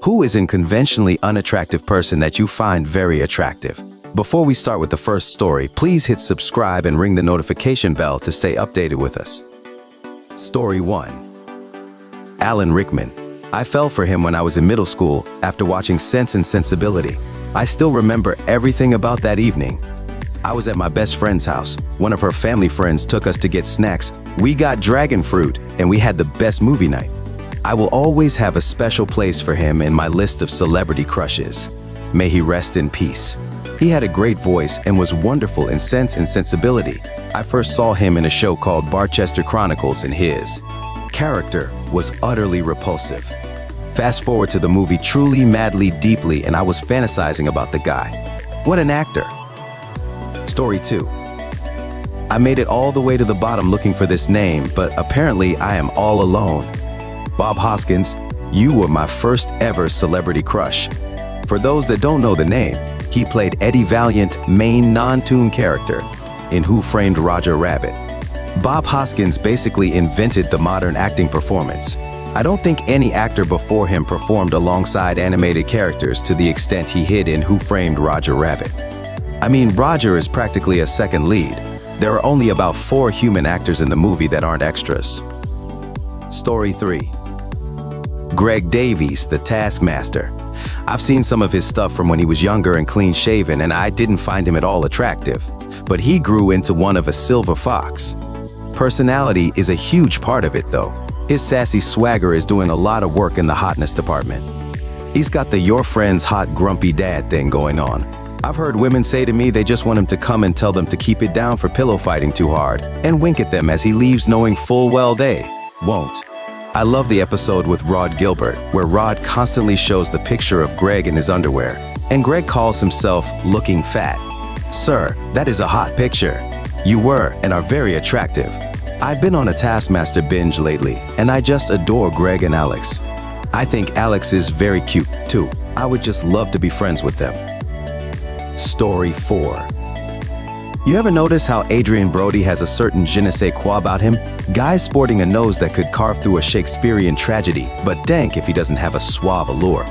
Who is a conventionally unattractive person that you find very attractive? Before we start with the first story, please hit subscribe and ring the notification bell to stay updated with us. Story 1. Alan Rickman. I fell for him when I was in middle school after watching Sense and Sensibility. I still remember everything about that evening. I was at my best friend's house. One of her family friends took us to get snacks. We got dragon fruit, and we had the best movie night. I will always have a special place for him in my list of celebrity crushes. May he rest in peace. He had a great voice and was wonderful in Sense and Sensibility. I first saw him in a show called Barchester Chronicles, and his character was utterly repulsive. Fast forward to the movie Truly, Madly, Deeply, and I was fantasizing about the guy. What an actor. Story 2. I made it all the way to the bottom looking for this name, but apparently I am all alone. Bob Hoskins, you were my first ever celebrity crush. For those that don't know the name, he played Eddie Valiant, main non-toon character in Who Framed Roger Rabbit. Bob Hoskins basically invented the modern acting performance. I don't think any actor before him performed alongside animated characters to the extent he did in Who Framed Roger Rabbit. I mean, Roger is practically a second lead. There are only about 4 human actors in the movie that aren't extras. Story 3. Greg Davies, the Taskmaster. I've seen some of his stuff from when he was younger and clean-shaven, and I didn't find him at all attractive. But he grew into one of a silver fox. Personality is a huge part of it, though. His sassy swagger is doing a lot of work in the hotness department. He's got the your friend's hot grumpy dad thing going on. I've heard women say to me they just want him to come and tell them to keep it down for pillow fighting too hard, and wink at them as he leaves knowing full well they won't. I love the episode with Rod Gilbert, where Rod constantly shows the picture of Greg in his underwear, and Greg calls himself looking fat. Sir, that is a hot picture. You were and are very attractive. I've been on a Taskmaster binge lately, and I just adore Greg and Alex. I think Alex is very cute, too. I would just love to be friends with them. Story 4. You ever notice how Adrien Brody has a certain je ne sais quoi about him? Guy's sporting a nose that could carve through a Shakespearean tragedy, but dank if he doesn't have a suave allure.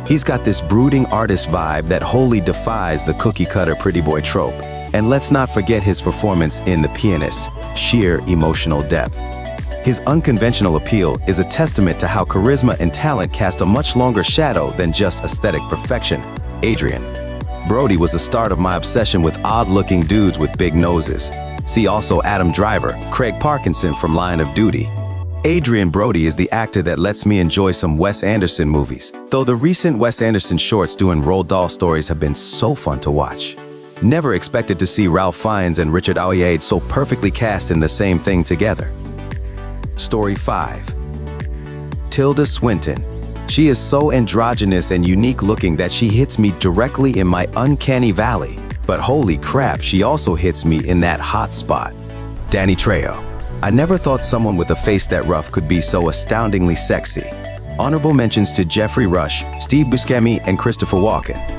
He's got this brooding artist vibe that wholly defies the cookie-cutter pretty boy trope. And let's not forget his performance in The Pianist, sheer emotional depth. His unconventional appeal is a testament to how charisma and talent cast a much longer shadow than just aesthetic perfection. Adrien Brody was the start of my obsession with odd-looking dudes with big noses. See also Adam Driver, Craig Parkinson from Line of Duty. Adrien Brody is the actor that lets me enjoy some Wes Anderson movies, though the recent Wes Anderson shorts doing Roald Dahl stories have been so fun to watch. Never expected to see Ralph Fiennes and Richard Ayoade so perfectly cast in the same thing together. Story 5. Tilda Swinton. She is so androgynous and unique looking that she hits me directly in my uncanny valley. But holy crap, she also hits me in that hot spot. Danny Trejo. I never thought someone with a face that rough could be so astoundingly sexy. Honorable mentions to Jeffrey Rush, Steve Buscemi, and Christopher Walken.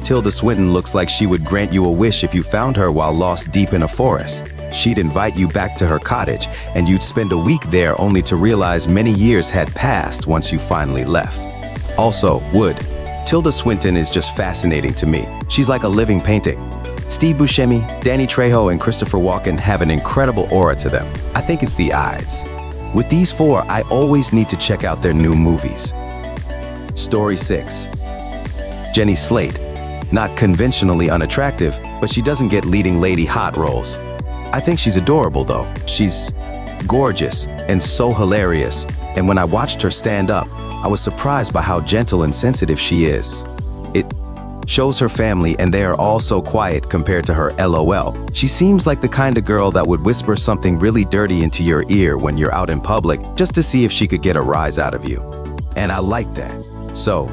Tilda Swinton looks like she would grant you a wish if you found her while lost deep in a forest. She'd invite you back to her cottage, and you'd spend a week there only to realize many years had passed once you finally left. Also, wood. Tilda Swinton is just fascinating to me. She's like a living painting. Steve Buscemi, Danny Trejo, and Christopher Walken have an incredible aura to them. I think it's the eyes. With these 4, I always need to check out their new movies. Story 6. Jenny Slate. Not conventionally unattractive, but she doesn't get leading lady hot roles. I think she's adorable though. She's gorgeous and so hilarious, and when I watched her stand up, I was surprised by how gentle and sensitive she is. It shows her family, and they are all so quiet compared to her LOL. She seems like the kind of girl that would whisper something really dirty into your ear when you're out in public just to see if she could get a rise out of you. And I like that. So,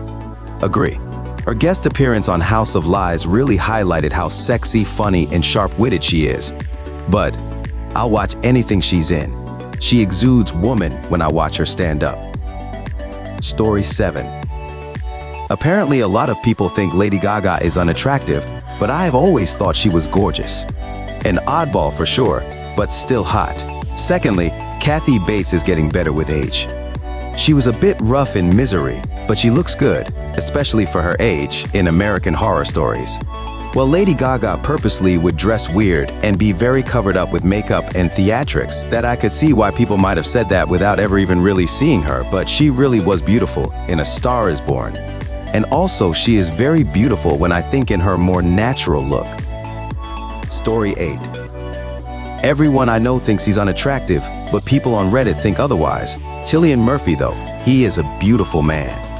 agree. Her guest appearance on House of Lies really highlighted how sexy, funny, and sharp-witted she is. But I'll watch anything she's in. She exudes woman when I watch her stand up. Story 7. Apparently, a lot of people think Lady Gaga is unattractive, but I have always thought she was gorgeous. An oddball for sure, but still hot. Secondly, Kathy Bates is getting better with age. She was a bit rough in Misery, but she looks good, especially for her age, in American horror stories. Well, Lady Gaga purposely would dress weird and be very covered up with makeup and theatrics that I could see why people might have said that without ever even really seeing her, but she really was beautiful in A Star Is Born. And also, she is very beautiful when I think in her more natural look. Story 8. Everyone I know thinks he's unattractive, but people on Reddit think otherwise. Cillian Murphy, though, he is a beautiful man.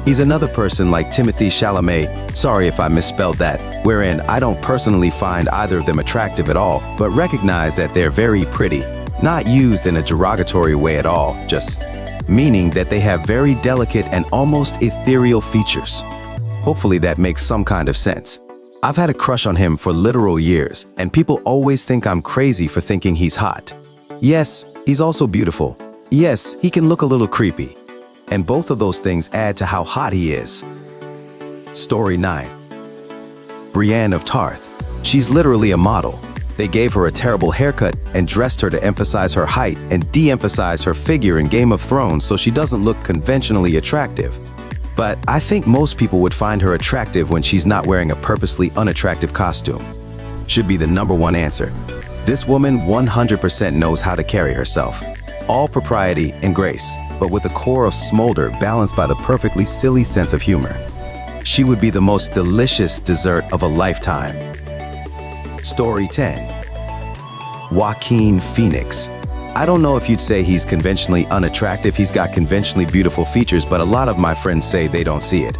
He's another person like Timothée Chalamet, sorry if I misspelled that, wherein I don't personally find either of them attractive at all, but recognize that they're very pretty, not used in a derogatory way at all, just meaning that they have very delicate and almost ethereal features. Hopefully that makes some kind of sense. I've had a crush on him for literal years, and people always think I'm crazy for thinking he's hot. Yes, he's also beautiful. Yes, he can look a little creepy. And both of those things add to how hot he is. Story 9. Brienne of Tarth. She's literally a model. They gave her a terrible haircut and dressed her to emphasize her height and de-emphasize her figure in Game of Thrones so she doesn't look conventionally attractive. But I think most people would find her attractive when she's not wearing a purposely unattractive costume. Should be the #1 answer. This woman 100% knows how to carry herself. All propriety and grace, but with a core of smolder balanced by the perfectly silly sense of humor. She would be the most delicious dessert of a lifetime. Story 10. Joaquin Phoenix. I don't know if you'd say he's conventionally unattractive. He's got conventionally beautiful features, but a lot of my friends say they don't see it.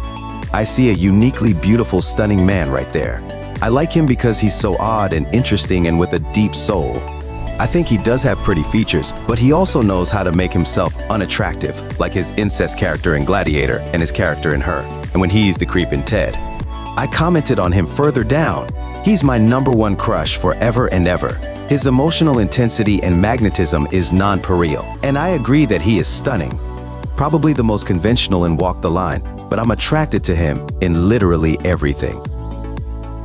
I see a uniquely beautiful, stunning man right there. I like him because he's so odd and interesting and with a deep soul. I think he does have pretty features, but he also knows how to make himself unattractive, like his incest character in Gladiator and his character in Her, and when he's the creep in Ted. I commented on him further down. He's my #1 crush forever and ever. His emotional intensity and magnetism is non-pareil, and I agree that he is stunning. Probably the most conventional in Walk the Line, but I'm attracted to him in literally everything.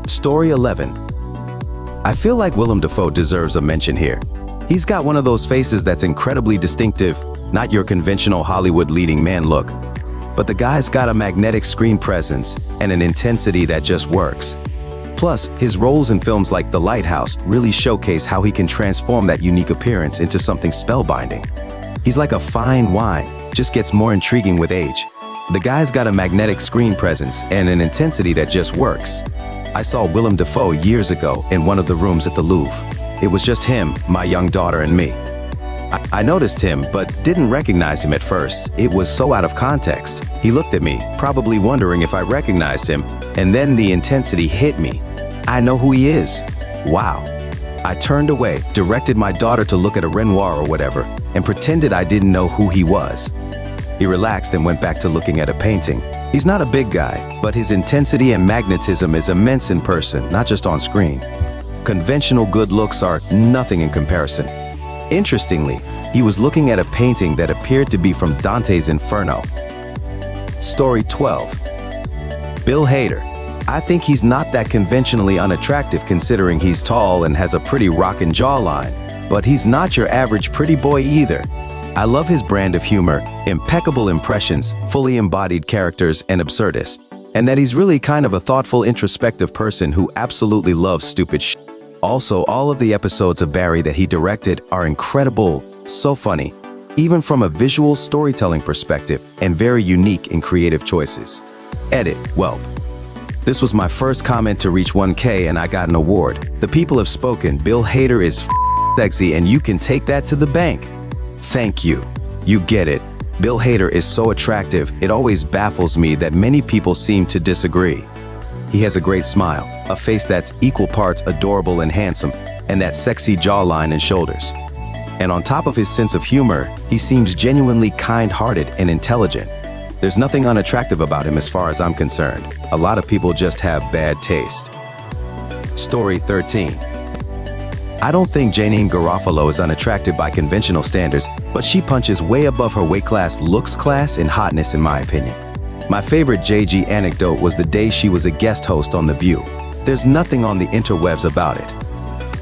Story 11. I feel like Willem Dafoe deserves a mention here. He's got one of those faces that's incredibly distinctive, not your conventional Hollywood leading man look, but the guy's got a magnetic screen presence and an intensity that just works. Plus, his roles in films like The Lighthouse really showcase how he can transform that unique appearance into something spellbinding. He's like a fine wine, just gets more intriguing with age. The guy's got a magnetic screen presence and an intensity that just works. I saw Willem Dafoe years ago in one of the rooms at the Louvre. It was just him, my young daughter, and me. I noticed him, but didn't recognize him at first. It was so out of context. He looked at me, probably wondering if I recognized him, and then the intensity hit me. I know who he is. Wow. I turned away, directed my daughter to look at a Renoir or whatever, and pretended I didn't know who he was. He relaxed and went back to looking at a painting. He's not a big guy, but his intensity and magnetism is immense in person, not just on screen. Conventional good looks are nothing in comparison. Interestingly, he was looking at a painting that appeared to be from Dante's Inferno. Story 12. Bill Hader. I think he's not that conventionally unattractive considering he's tall and has a pretty rockin' jawline, but he's not your average pretty boy either. I love his brand of humor, impeccable impressions, fully embodied characters, and absurdist, and that he's really kind of a thoughtful, introspective person who absolutely loves stupid shit. Also, all of the episodes of Barry that he directed are incredible, so funny, even from a visual storytelling perspective, and very unique in creative choices. Edit, Welp. This was my first comment to reach 1K and I got an award. The people have spoken. Bill Hader is sexy and you can take that to the bank. Thank you. You get it. Bill Hader is so attractive, it always baffles me that many people seem to disagree. He has a great smile, a face that's equal parts adorable and handsome, and that sexy jawline and shoulders. And on top of his sense of humor, he seems genuinely kind-hearted and intelligent. There's nothing unattractive about him as far as I'm concerned. A lot of people just have bad taste. Story 13. I don't think Janine Garofalo is unattractive by conventional standards, but she punches way above her weight class looks class and hotness in my opinion. My favorite JG anecdote was the day she was a guest host on The View. There's nothing on the interwebs about it.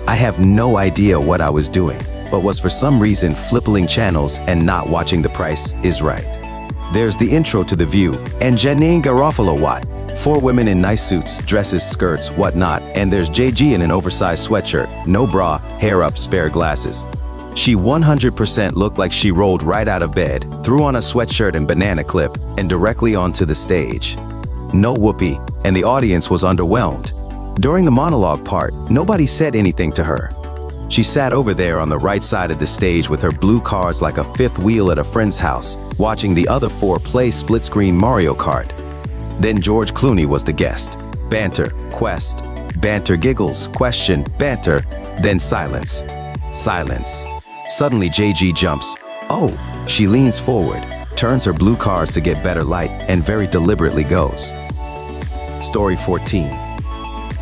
I have no idea what I was doing, but was for some reason flipping channels and not watching The Price is Right. There's the intro to The View, and Janine Garofalo Watt. 4 women in nice suits, dresses, skirts, whatnot, and there's JG in an oversized sweatshirt, no bra, hair up, spare glasses. She 100% looked like she rolled right out of bed, threw on a sweatshirt and banana clip, and directly onto the stage. No whoopee, and the audience was underwhelmed. During the monologue part, nobody said anything to her. She sat over there on the right side of the stage with her blue cards like a fifth wheel at a friend's house, watching the other 4 play split-screen Mario Kart. Then George Clooney was the guest. Banter, quest, banter, giggles, question, banter, then silence. Silence. Suddenly JG jumps. Oh, she leans forward, turns her blue cards to get better light, and very deliberately goes. Story 14.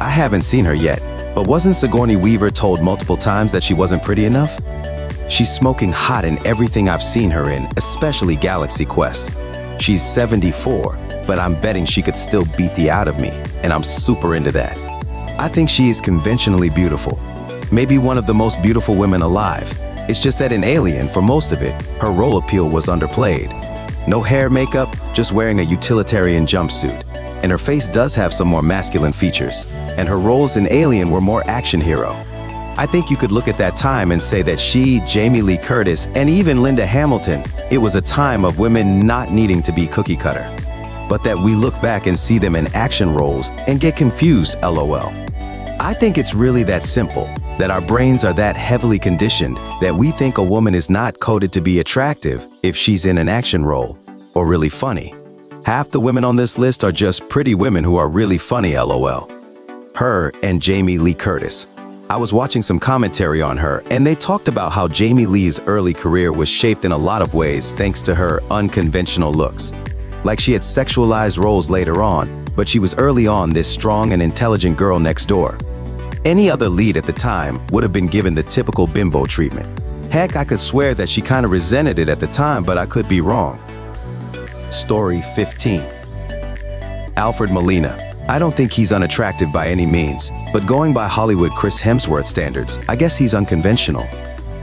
I haven't seen her yet, but wasn't Sigourney Weaver told multiple times that she wasn't pretty enough? She's smoking hot in everything I've seen her in, especially Galaxy Quest. She's 74, but I'm betting she could still beat the out of me, and I'm super into that. I think she is conventionally beautiful. Maybe one of the most beautiful women alive. It's just that in Alien, for most of it, her role appeal was underplayed. No hair makeup, just wearing a utilitarian jumpsuit. And her face does have some more masculine features, and her roles in Alien were more action hero. I think you could look at that time and say that she, Jamie Lee Curtis, and even Linda Hamilton, it was a time of women not needing to be cookie cutter. But that we look back and see them in action roles and get confused, LOL. I think it's really that simple, that our brains are that heavily conditioned that we think a woman is not coded to be attractive if she's in an action role, or really funny. Half the women on this list are just pretty women who are really funny, LOL. Her and Jamie Lee Curtis. I was watching some commentary on her, and they talked about how Jamie Lee's early career was shaped in a lot of ways thanks to her unconventional looks. Like she had sexualized roles later on, but she was early on this strong and intelligent girl next door. Any other lead at the time would have been given the typical bimbo treatment. Heck, I could swear that she kind of resented it at the time, but I could be wrong. Story 15. Alfred Molina. I don't think he's unattractive by any means, but going by Hollywood Chris Hemsworth standards, I guess he's unconventional.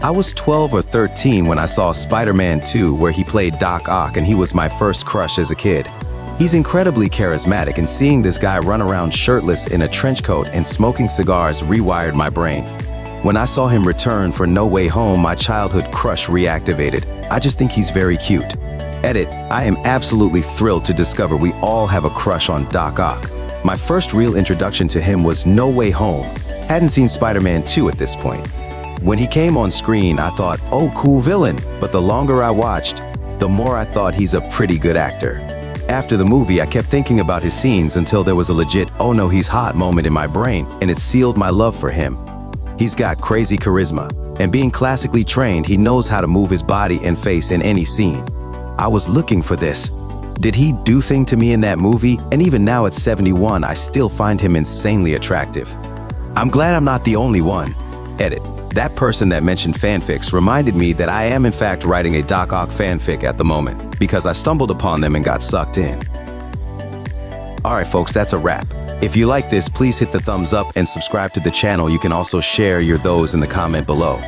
I was 12 or 13 when I saw Spider-Man 2 where he played Doc Ock, and he was my first crush as a kid. He's incredibly charismatic, and seeing this guy run around shirtless in a trench coat and smoking cigars rewired my brain. When I saw him return for No Way Home, my childhood crush reactivated. I just think he's very cute. Edit, I am absolutely thrilled to discover we all have a crush on Doc Ock. My first real introduction to him was No Way Home. Hadn't seen Spider-Man 2 at this point. When he came on screen, I thought, oh, cool villain. But the longer I watched, the more I thought he's a pretty good actor. After the movie, I kept thinking about his scenes until there was a legit, oh no, he's hot moment in my brain, and it sealed my love for him. He's got crazy charisma, and being classically trained, he knows how to move his body and face in any scene. I was looking for this. Did he do thing to me in that movie? And even now at 71, I still find him insanely attractive. I'm glad I'm not the only one. Edit. That person that mentioned fanfics reminded me that I am in fact writing a Doc Ock fanfic at the moment, because I stumbled upon them and got sucked in. Alright folks, that's a wrap. If you like this, please hit the thumbs up and subscribe to the channel. You can also share your those in the comment below.